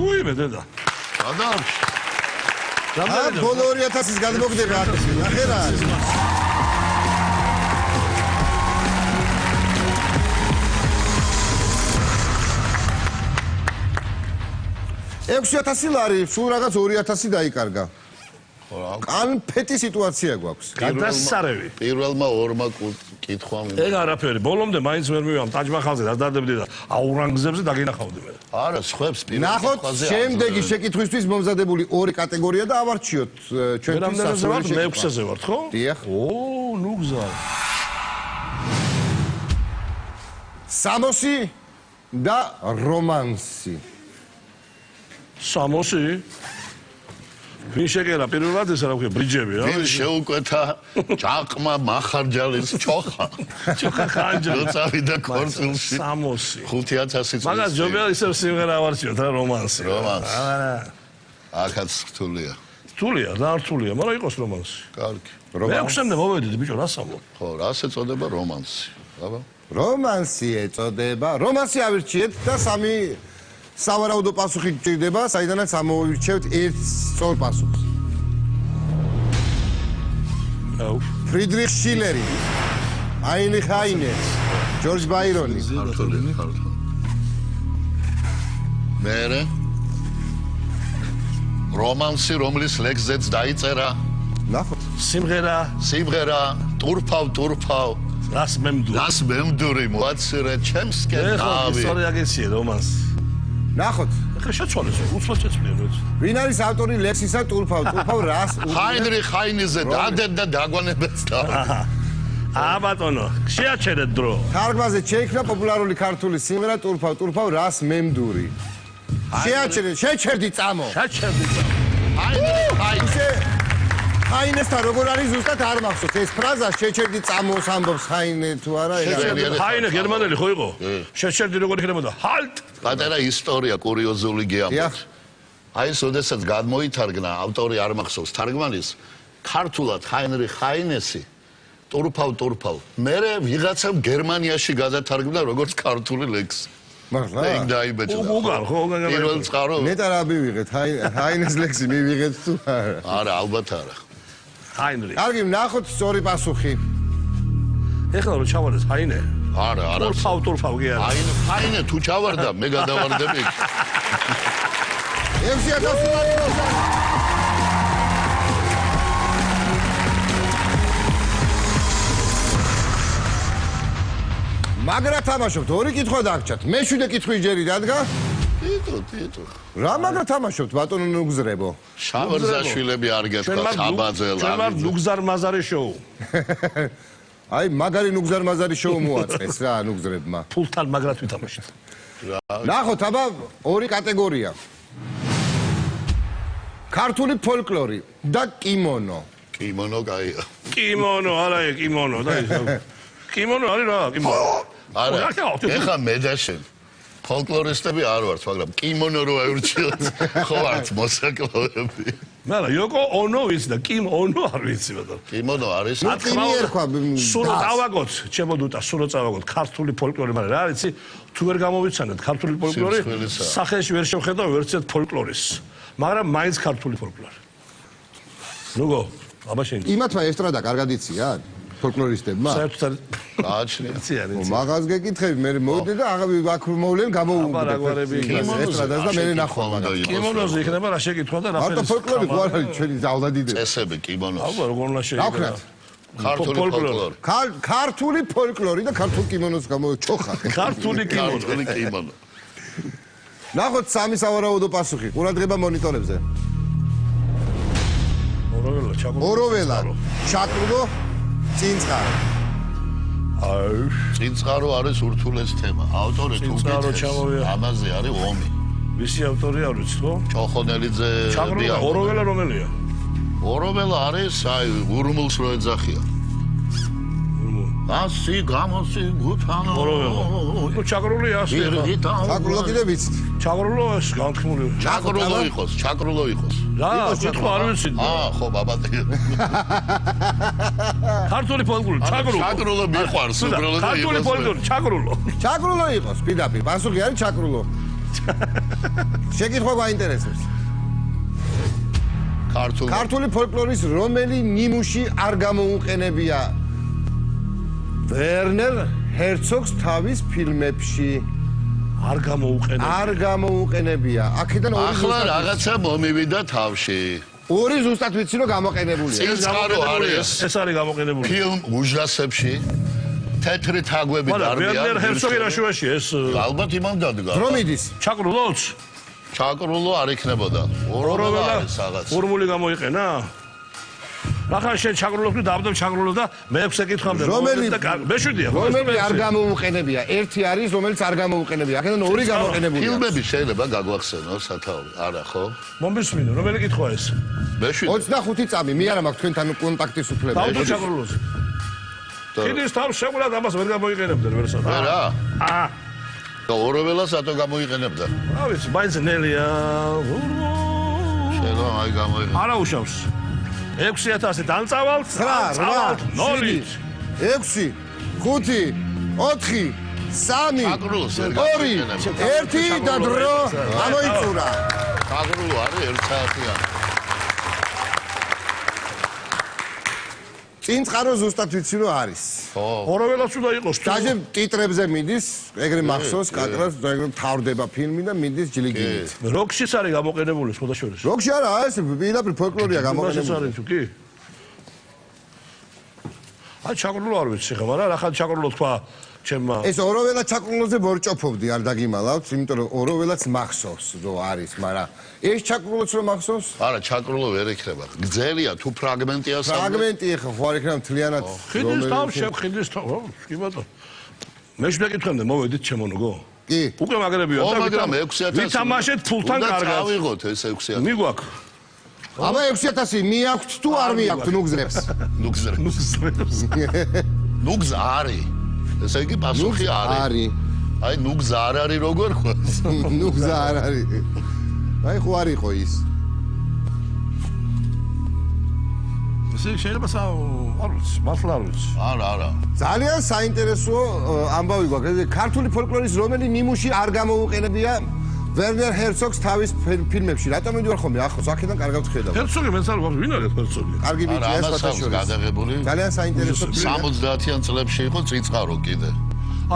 უი მე დედა. გადაარჩ. ბოლო 2000-ის გადმოგდება აქ. ნახე რა არის. 6000 ლარი, სულ რაღაც 2000 დაიკარგა. კანფეტი სიტუაცია გვაქვს. გადასარევი. პირველმა ორმა კითხვამ. ეგ არაფერი, ბოლომდე მაინც ვერ მივამ ტაჯ-მაჰალზე და დადდებდი და აურანგზებზე დაგინახავდი მე. არა, სხვებს პირველ ნახოთ, შემდეგი შეკითხვისთვის მომზადებული ორი კატეგორია და ავარჩიოთ ჩვენ მე6-ზე ვარ, ხო? დიახ. ნუგზარ. სამოსი და რომანსი. სამოსი? ვინ შეგერა პირველად ეს რა ქვია ბრიჯები რა? ვინ შეუკვეთა ჭაყმა მახარჯალის ჩოხა. ჩოხა ხანჯალი. წავიდა კონსულში. სამოსი. 5000 წლის. მაგას ჯობია ისევ სიმღერა ავარჩიოთ რა რომანსი. რომანსი. არა. აქაც რთულია. რთულია, რა რთულია, მაგრამ იყოს რომანსი. კარგი. მე ხსენდა მოვედით ბიჭო, რა სამო? ხო, რას ეწოდება რომანსი? აბა. რომანსი ეწოდება. რომანსი ავირჩიეთ და სამი სავარაუდო პასუხი გჭირდება, საიდანაც ამოვირჩევთ ერთ სწორ პასუხს. აუ. ფრიდრიხ შილერი, აინრიხ ჰაინე, ჯორჯ ბაირონი. ქართული. მერე რომანსი, რომლის ლექსზეც დაიწერა ნახოთ. სიმღერა, ტურფავ, რას მემდური? რას მემდური მოაცრე ჩემსკენ ეხლა დავი. ისტორია გეციე რომანსი. ნახოთ. ეხლა შეცვალეს, უცბად შეცვლია რა. ვინ არის ავტორი ლექსისა ტურფავ რას? ჰაინრიხ ჰაინეზე დადეთ და დაგვანებეთ და. ბატონო, შეაჩერეთ დრო. თარგმანზე შეიქმნა პოპულარული ქართული სიმღერა ტურფავ რას მემდური. შეჩერდი წამო. შეჩერდი. ჰაინრიხ ჰაინე. ჰაინესთან როგორ არის ზუსტად არ მახსოვს ეს ფრაზა შეჩერდი წამოს ამბობს ჰაინე თუ არა ჰაინე გერმანელი ხო იყო? შეჩერდი როგორ იქნებოდა? ჰალტ. პატარა ისტორია კურიოზული გეამბობთ. აი ეს ოდესაც გადმოითარგმნა ავტორი არ მახსოვს თარგმანის ქართულად ჰაინრიხ ჰაინესი ტურფავ. მერე ვიღაცამ გერმანიაში გადათარგმნა როგორც ქართული ლექსი. მართლა? იქ დაიბეჭდა. უგან ხო უგან პირველ წყარო. ნეტარ მივიღეთ ჰაინეს ლექსი მივიღეთ თუ არა? არა, ალბათ არა. ჰაინრიხ. კარგი, ნახოთ სწორი პასუხი. ეხლა რომ ჩავარდეს ჰაინე. არა. ტურფავ კი არა. ჰაინე თუ ჩავარდა, მე გადავარდები. 6000 ლარი. მაგრა თამაშობთ, ორი კითხვა დაგჭათ. მე-7 კითხვი ჯერი დადგა? თითო. რა მაგრა თამაშობთ, ბატონო ნუგზრებო? შავერზაშვილები არ გეთქვა საბაძელ. ჩვენ ვარ ნუგზარ მაზარი შოუ. აი, მაგარი ნუგზარ-მაზარი შოუ მოაწყეს რა ნუგზრებმა. ფულთან მაგრად ვითამაშეთ. ნახოთ, აბა, ორი კატეგორია. ქართული ფოლკლორი და კიმონო. კიმონო გაია. კიმონო, არა კიმონო და ის. კიმონო არის რა, კიმონო. არა. ეხა მე და შენ ფოლკლორისტები არ ვართ, მაგრამ კიმონო რო აირჩიოთ, ხო ვართ მოსაკლავები. მაგრამ იოკო ონო ვიცი და კიმ ონო არ ვიცი ბატონო. კიმონო არის. კიმი ერქვა. სულ წავაგოთ, ჩემოდუტა, სულ წავაგოთ ქართული ფოლკლორი, მაგრამ რა ვიცი, თუ ვერ გამოვიცანეთ ქართული ფოლკლორი, სახელში ვერ შევხედავ ვერცეთ ფოლკლორის. მაგრამ მაინც ქართული ფოლკლორი. ნუგო, აბა შენ. იმათმა ესტრადა კარგად იციან? ფოლკლორისტებმა? საერთოდ გააჩნია. მაგას გეკითხები, მე მოვიდე და აქ მოვლენ გამოვუგდე. ესტრადას და მე ნახვა მაგას. კიმონოზე იქნება რა შეკითხვა და რა მარტო ფოლკლორი ხო არის ჩვენი ზავდადიდები. წესები კიმონოს. აბა როგორ უნდა შეიქნება? ქართული ფოლკლორი. ქართული ფოლკლორი და ქართულ კიმონოს გამოჩოხა. ქართული კიმონო. ნახოთ სამი სავარაუდო პასუხი. ყურადღება მონიტორებზე. ოროველა, ჩაკრულო, წინწყარო. წინწყარო არის ურთულეს თემა. ავტორი თუ გითხეს, ამაზე არის ომი. ვისი ავტორი არ ვიცი ხო? ჭოხონელიძე. ოროველა რომელია? ოროველა არის აი ურმულს რო ეძახია. ასი გამოსი გუთანო. ოროველა. ნუ ჩაკრული ასე. ჩაკრულო კიდე ვიცით. ჩაკრულო ეს განთქმული. ჩაკრულო იყოს. რა, კითხვა არ ვიცი. ხო, ბაბატი. ქართული ფოლკლორი, ჩაკრულო. ჩაკრულო მიყვარს, უბრალოდ იყოს. ქართული ფოლკლორი, ჩაკრულო. ჩაკრულო იყოს, პირდაპირ. პასუხი არის ჩაკრულო. შეკითხვა გაინტერესებს. ქართული ფოლკლორის რომელი ნიმუში არ გამოუყენებია ვერნერ ჰერცოგს თავის ფილმებში? არ გამოუყენებია. აქედან ორი ახლა რაღაცა მომივიდა თავში. ორი ზუსტად ვიცი რომ გამოყენებულია. წინწყარო არის. ეს არის გამოყენებული. ფილმ უჟასებში თეთრი თაგვები დარბიან. ვერნერ ჰერცოგი რაშუაში ეს ალბათ იმან დადგა. რომიდის? ჩაკრულოც? ჩაკრულო არ იქნებოდა. ოროველა არის რაღაც. ფორმული გამოიყენა? ახლა შენ ჩაგრულობ და დააბდო ჩაგრულობ და მე-6 კითხვამდე მე-7-ია. რომელი არ გამოუყენებია? ერთი არის, რომელიც არ გამოუყენებია. აქედან ორი გამოყენებულია. ფილმები შეიძლება გაგვახსენო სათაური. არა ხო? მომისმინო, რომელი კითხვაა ეს? მე-7. 25 წამი, მე არა მაქვს თქვენთან კონტაქტის უფლება. დააბდო ჩაგრულობ. კიდის თავს შეგვიძლია ამას ვერ გამოიყენებდნენ ვერსად. რა? აა. და ოროველას ატო გამოიყენებდა. რა ვიცი, მაინც ნელია. შეიძლება აი გამოიყენებდა. არა უშავს. 6000 დანწავალთ, 9, 8, 6, 5, 4, 3, 2, 1 და დრო გამოიწურა. გაგრულო არის 1 საათიანი. წინწყარო ზუსტად ვიცი რომ არის. ხო. ოროველაც უნდა იყოს თუ. დაჟე ტიტრებზე მიდის, ეგრე მახსოვს, კადრებს და ეგრე მთავრდება ფილმი და მიდის ჯილიგინით. როქშიც არის გამოყენებული სხვადასხვა. როქში არა, ეს პირდაპირ ფოლკლორია გამოყენებული. არის თუ კი? აი ჩაგრულო არ ვიცი ხა, მაგრამ ახლა ჩაგრულო თქვა ჩემმა. ეს ოროველა ჩაკრულოზე ვორჭოფობდი, არ დაგიმალავთ, იმიტომ რომ ოროველაც მახსოვს რომ არის, მაგრამ ეს ჩაკრულოც რომ მახსოვს? არა, ჩაკრულო ვერ იქნება. გძელია თუ ფრაგმენტია სამ. ფრაგმენტი ხა ხო არ იქნება მთლიანად. ხიდის თავ შეხედის თავ, კი ბატონო. მე-7 კითხვამდე მოვედით ჩემონოგო? კი. უკვე მაგრებია და მაგრამ 6000 ვითამაშეთ ფულთან კარგად. უნდა წავიღოთ ეს 6000. მიგვაქვს. აბა 6000 მიაქვთ თუ არ მიაქვთ ნუგზრებს? ნუგზ არის. ესე იგი პასუხი არის. არის. აი ნუგზ არ არის როგორ ხოს? ნუგზ არ არის. აი ხო არ იყო ის. ესე შეიძლება არ ვიცი, მართლა არ ვიცი. არა. ძალიან საინტერესო ამბავი გვაქვს. ეს ქართული ფოლკლორის რომელი ნიმუში არ გამოუყენებია ვერნერ ჰერცოგს თავის ფილმებში. რატომ მიდივარ ხოლმე ახლოს? აქედან კარგად ვხედავ. ჰერცოგი მეც არ გვაქვს, ვინ არის ჰერცოგი? კარგი ბიჭია ეს ფოტოშორი. გადაღებული. ძალიან საინტერესო ფილმი. 70-იან წლებში იყო წიწყარო კიდე.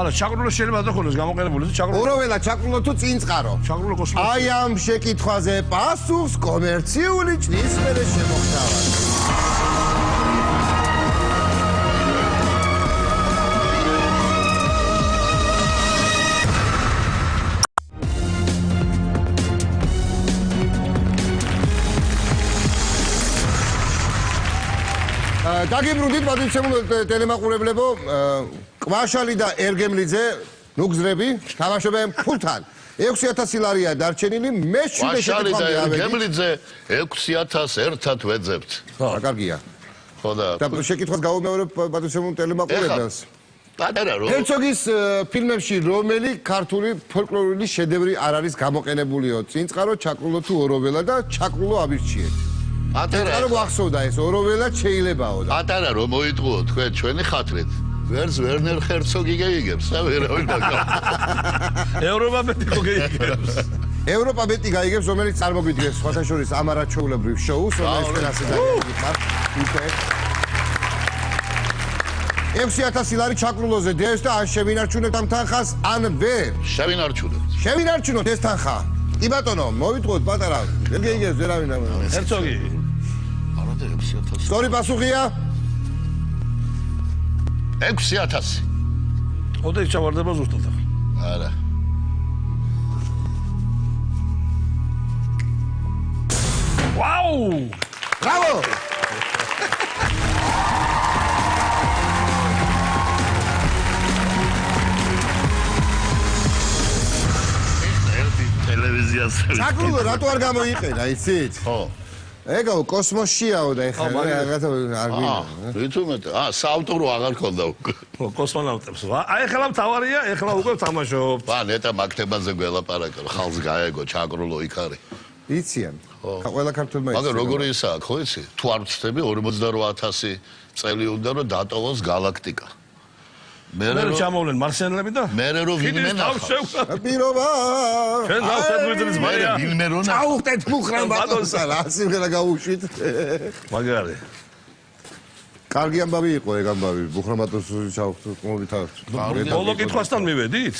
არა, ჩაგრულო შეიძლება დახონოს გამოყენებული, ჩაგრულო. ოროველა ჩაკრულო თუ წინწყარო? ჩაგრულო კოსმოსი. აი ამ შეკითხვაზე პასუხს კომერციული ჭრის მერე შემოხთავად. დაგიბრუნდით მადლიცემულ ტელემაყურებლებო, კვაშალი და ერგემლიძე ნუგზრები თამაშობენ ფულთან. 6000 ლარია დარჩენილი, მე-7 კვაშალი და ერგემლიძე 6000 ერთად ვეძებთ. რა კარგია. ხო და შეკითხვას გავუმეორებ მადლიცემულ ტელემაყურებელს. პატარა რო ჰერცოგის ფილმებში რომელი ქართული ფოლკლორული შედევრი არ არის გამოყენებულიო? წინწყარო, ჩაკრულო თუ ოროველა და ჩაკრულო აბირჩიეთ. პატარა რო გვახსოვდა ეს ოროველა შეიძლებაო და პატარა რომ მოიტყუო თქვენ ჩვენი ხათრით ვერს ვერნერ ჰერცოგი გეიგებს და ვერავინ მაგა ევროპა მეტი გეიგებს ევროპა მეტი გაიგებს რომელიც წარმოგვიდგენს სხვათა შორის ამარაჩოულებრივ შოუს რომელიც კრასი დაგიგებთ უკვე 6000 ლარი ჩაკრულოზე დევს და ან შევინარჩუნებთ ამ თანხას ან ვერ შევინარჩუნოთ ეს თანხა კი ბატონო მოვიტყუოთ პატარა ვერ გეიგებს ვერავინ ჰერცოგი არადა 6000 სწორი პასუხია 6000 ოდე ჩავარდება ზუსტად არა ვაუ ბრავო ჩაკრულო რატო არ გამოიყენა იცით? ხო. ეგაო კოსმოსშიაო და ეხლა რაღაცა არ გვინდა. ვიტუმეთ, საავტორო აღარ ქონდა უკვე. ხო, კოსმონავტებს. აი ეხლა მთავარია, ეხლა უკვე თამაშობ. ნეტა მაგთებაზე გველაპარაკე, ხალხს გაეგო ჩაკრულო იქ არის. იციან. ყველა ქართველმა იციან. მაგრამ როგორი ისაა, ხო იცი? თუ არ ვწდები 48000 წელი უნდა რომ დატოვოს გალაქტიკა. მე რომ ჩამოვლენ მარსიანელები და მე რომ ვინმე ნახავს პირობა ჩვენ გავსებუძლის მარია ვინმე რომ წაუხდეთ მუხრან ბატონსა რა სიმღერა გაუშვით მაგარი კარგი ამბავი იყო ეგ ამბავი მუხრამატოსი ჩაუხდეთ მოვითავთ ბოლო კითხვასთან მივედით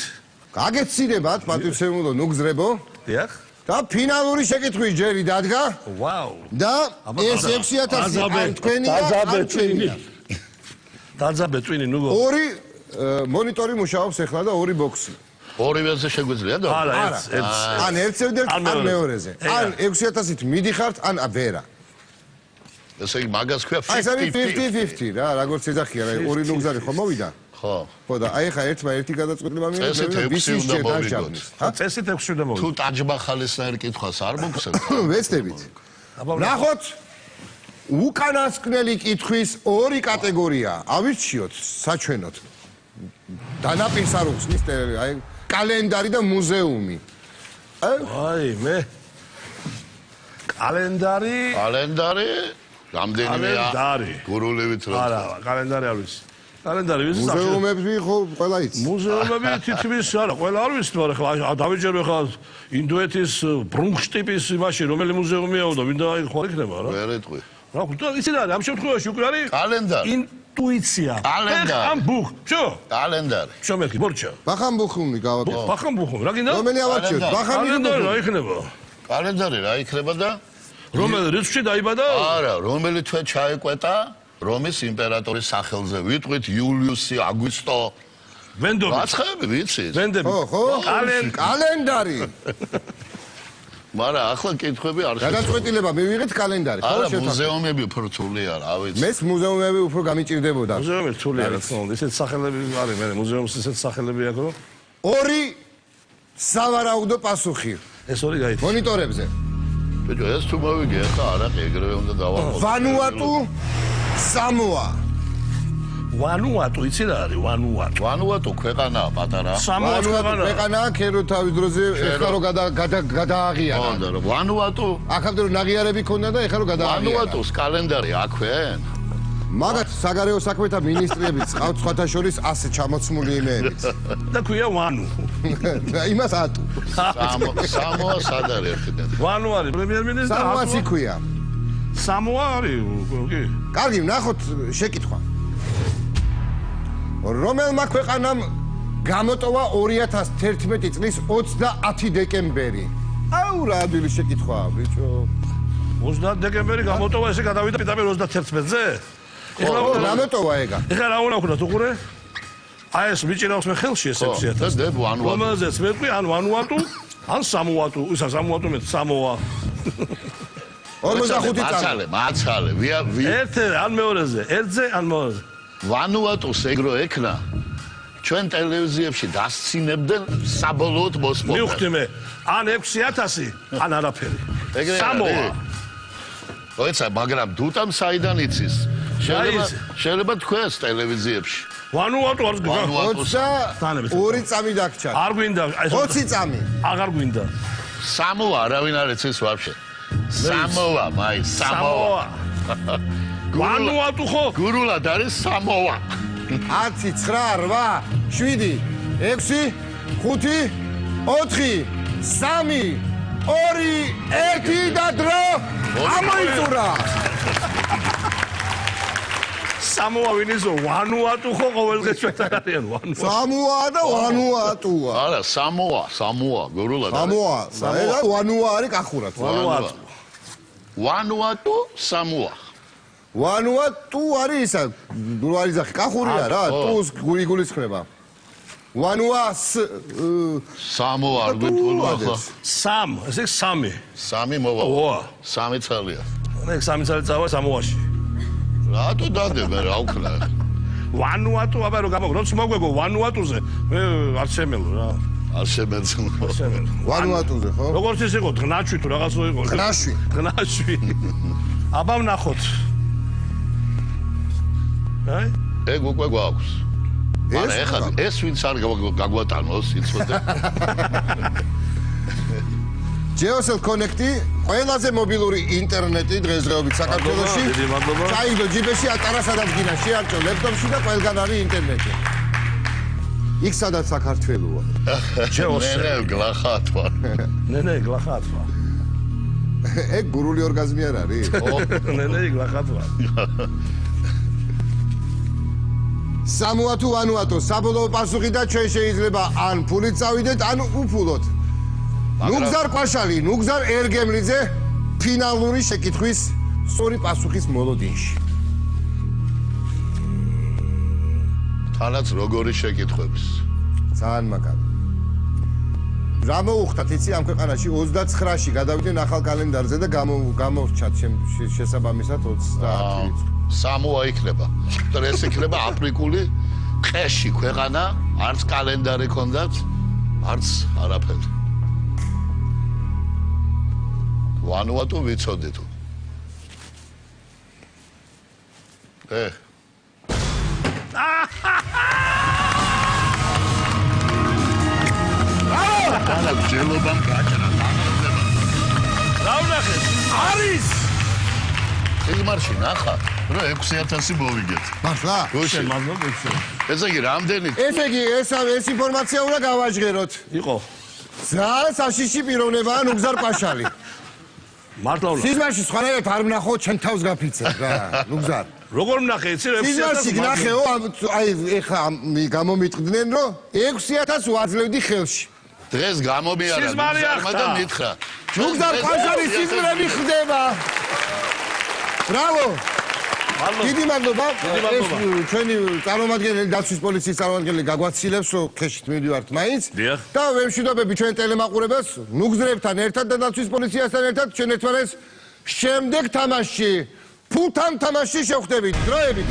გაგეცინებათ პატივცემულო ნუგზრებო დიახ და ფინალური შეკითხვის ჯერი დადგა ვაუ და ეს 6000 ან თქვენია ან ჩვენია დაძაბე წვინი ნუგო ორი მონიტორი მუშაობს ახლა და ორი ბოქსი. ორივეზე შეგვიძლია და? არა, ან ერთზე ვიდერთ, ან მეორეზე. ან 6000-ით მიდიხართ, ან ვერა. ესე იგი მაგას ქვია 50-50. აი, ეს არის 50-50 რა, როგორც ეძახია, რა, ორი ნუგზარი ხო მოვიდა? ხო. ხო და აი ხა ერთმა ერთი გადაწყვეტილება მიიღო, წესით 6 უნდა მოვიგოთ. წესით 6 უნდა მოვიგოთ. თუ ტაჯ-მაჰალისნაირ კითხვას არ მოგხსენთ. ვეცდებით. ნახოთ უკანასკნელი კითხვის ორი კატეგორია. ავირჩიოთ საჩვენოთ. დანაპირს არ უხსნის აი კალენდარი და მუზეუმი. აი მე კალენდარი რამდენიმე გურულივით რა. არა, კალენდარი არ ვიცი. კალენდარი ვიცი. მუზეუმები ხო ყველა იცი. მუზეუმები თითქმის არა, ყველა არ ვიცი, მაგრამ ხა დავიჯერე ხა ინდოეთის ბრუნხშტიპის იმაში რომელი მუზეუმია და მინდა აი ხო იქნება რა. ვერ ეტყვი. რა ხო, იცი რა, ამ შემთხვევაში უკვე არის კალენდარი. ინტუიცია. კალენდარი. ამ ბუხ, შო? კალენდარი. შო მეკი, ბორჩა. ბახამბუხუმი გავაკეთე. ბახამბუხუმი, რა გინდა? რომელი ავარჩიოთ? კალენდარი რა იქნება? კალენდარი რა იქნება და რომელი რიცხვი დაიბადა? არა, რომელი თვე ჩაეკვეტა რომის იმპერატორის სახელზე. ვიტყვით იულიუსი, აგვისტო. ვენდობი. აცხები ვიცით? ვენდები. ხო, კალენდარი. მაგრამ ახლა კითხვები არ შეგვიძლია. გადაწყვეტილება მივიღეთ კალენდარი, ხო არა, მუზეუმები უფრო რთული არა, ავიცი. მეც მუზეუმები უფრო გამიჭირდებოდა. მუზეუმი რთულია რა თქმა უნდა, ისეთ სახელები არის, მე მუზეუმს ისეთ სახელები აქვს, რომ ორი სავარაუდო პასუხი. ეს ორი გაიწია. მონიტორებზე. ბიჭო, ეს თუ მოვიგე, ახლა არა, ეგრევე უნდა დავაყოთ. ვანუატუ, სამოა. ვანუატუ, იცი რა არის ვანუატუ? ვანუატუ ქვეყანაა პატარა. სამოა ქვეყანაა, ქერო თავის დროზე ეხლა რომ გადააღიარა. ხო, და ვანუატუ აქამდე რომ ნაღიარები ქონდა და ეხლა რომ გადააღიარა. ვანუატუს კალენდარი აქვენ? მაგათ საგარეო საქმეთა მინისტრიებიც ყავთ სხვათა შორის ასე ჩამოცმული იმეებით. და ქვია ვანუ. იმას ატუ. სამოა სად არის ერთიდან? ვანუ არის პრემიერ-მინისტრი. სამოაც იქვია. სამოა არის, კი. კარგი, ნახოთ შეკითხვა. რომელმა ქვეყანამ გამოტოვა 2011 წლის 30 დეკემბერი? აუ რა ადვილი შეკითხვაა, ბიჭო. 30 დეკემბერი გამოტოვა, ესე გადავიდა პირდაპირ 31-ზე? გამოტოვა ეგა. ეხლა რა უნდა ვქნათ უყურე? აი ეს მიჭირავს მე ხელში ეს 6-ი. და დებ ვანუატუ. რომელზეც მეთქვი ან ვანუატუ, ან სამოატუ, ისა სამოატუ მე სამოა. 45 წელი. მაცალე, ერთ ან მეორეზე, ერთზე ან მეორეზე. ვანუატუს ეგრო ექნა ჩვენ ტელევიზიებში დასცინებდნენ საბოლოოდ მოსპონდას. მივხვდი მე, ან 6000, ან არაფერი. სამოა. ოიცა, მაგრამ დუტამ საიდან იცის? შეიძლება თქვენს ტელევიზიებში. ვანუატუ არ გგა. 22 წამი დაგჭა. არ გვინდა, 20 წამი. აღარ გვინდა. სამოა, არავინ არ იცის ვაფშე. სამოა, მაი, სამოა. ვანუატუ ხო? გურულად არის სამოა. 10, 9, 8, 7, 6, 5, 4, 3, 2, 1 და დრო ამოიწურა. სამოა ვინიზო ვანუატუ ხო ყოველდღე ჩვენთან არიან ვანუატუ. სამოა და ვანუატუა. არა, სამოა, გურულად. სამოა, და ვანუა არის კახურად. ვანუატუ. ვანუატუ, სამოა. ვანუატუ არის ისა, რო არის ახი კახურია რა, ტუს გულისხმება. ვანუას სამოა არ გვიტყოდა ახლა. სამ, ესე სამი. სამი მოვა. ოა. სამი წელია. ეგ სამი წელი წავა სამოაში. რატო დადე მე რა ვქნა? ვანუატუ აბა რო როც მოგვეგო ვანუატუზე, მე არ შემელო რა. არ შემეძლო. ვანუატუზე ხო? როგორც ის იყო ღნაშვი თუ რაღაცო იყო. ღნაშვი. აბა ვნახოთ. აი? ეგ უკვე გვაქვს. არა, ეხლა ეს ვინც არ გაგვატანოს, იცოდე? Geocell Connect-ი ყველაზე მობილური ინტერნეტი დღესდღეობით საქართველოში. ჩაიგდო ჯიბეში, ატარა სადადგინა, შეარჩო ლეპტოპში და ყველგან არის ინტერნეტი. იქ სადაც საქართველოა. Geocell. ნე გლახათვა. ნე გლახათვა. ეგ გურული ორგაზმი არ არის? ნე გლახათვა. სამოა თუ ვანუატუ, საბოლოო პასუხი და ჩვენ შეიძლება ან ფულით წავიდეთ, ან უფულოდ. ნუგზარ პაშალი, ნუგზარ ერგემლიძე ფინალური შეკითხვის სწორი პასუხის მოლოდინში. თანაც როგორი შეკითხვების. ძალიან მაგარი. რა მოუხდათ იცი ამ ქვეყანაში 29-ში გადავიდნენ ახალ კალენდარზე და გამორჩათ შესაბამისად 30 სამოა იქნება. ეს იქნება აფრიკული ყეში ქვეყანა, არც კალენდარი ქონდათ, არც არაფერი. ვანუატუ ვიცოდით. ალა ჯელობამ გაჭრა დამოდება. რა ვნახეთ? არის ხილმარში ნახა, რომ 6000 მოვიგეთ. მართლა? გუშინ მადლობა ეცე. ესე იგი რამდენი? ესე იგი ეს ინფორმაცია უნდა გავაჟღეროთ. იყო. ძალიან საშიში პიროვნებაა ნუგზარ პაშალი. მართლა უნდა. სიზმარში სხვანაირად არ ვნახო, ჩემ თავს გაფიცებ რა, ნუგზარ. როგორ ვნახე იცი 6000? სიზმარში ვნახეო, აი ეხა გამომიტყდნენ, რომ 6000 ვაძლევდი ხელში. დღეს გამომიარა ნუგზარმა და მითხრა. ნუგზარ პაშალი სიზმრები ხდება. ბრავო! დიდი მადლობა. ეს ჩვენი წარმომადგენელი დაცვის პოლიციის წარმომადგენელი გაგვაცილებს, რომ ქეშით მივდივართ მაინც. და ვემშვიდობები ჩვენ ტელემაყურებელს, ნუგზრებთან ერთად და დაცვის პოლიციასთან ერთად ჩვენ ერთმანეთს შემდეგ თამაშში, ფულთან თამაშში შევხვდებით. დროებით.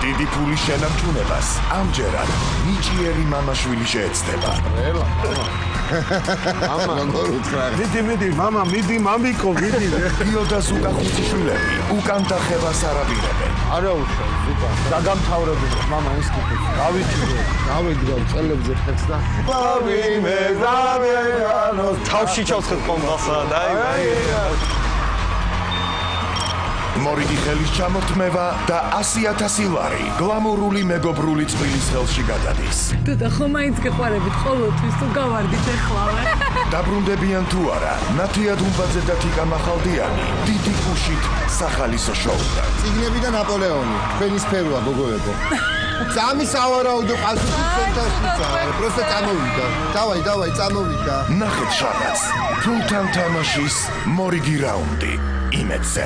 დიდი ფულის შენარჩუნებას ამჯერად ნიჭიერი მამაშვილი შეეცდება. მამა, როგორ უთხრა? მიდი, მამა, მიდი, მამიკო, მიდი. გიო და ზუკა ხუთიშვილები უკან დახევას არაპირებენ. არა უშავ, ზუკა. დაგამთავრებული, მამა ის კითხვა. გავიგრო წელებზე ხეთს და თავში ჩავცხეთ კონდასა და აი. მორიგი ხელის ჩამოთმევა და 100,000 ლარი გლამურული მეგობრული წვილის ხელში გადადის. და ხომ მაინც გეყვარებით ყოველთვის თუ გავარდით ეხლავე. დაბრუნდებიან თუ არა, ნათია დუმბაძე და თიკა მახალდიანი დიდი ფუშით სახალისო შოუდან. ციგნები და ნაპოლეონი, თქვენი სფეროა გოგოებო. სამის ავარაუდო პასუხი ცენტრალშია, პროსტა წამოვიდა. დავაი, წამოვიდა. ნახეთ შაბათს, ფულთან თამაშის მორიგი რაუნდი იმედზე.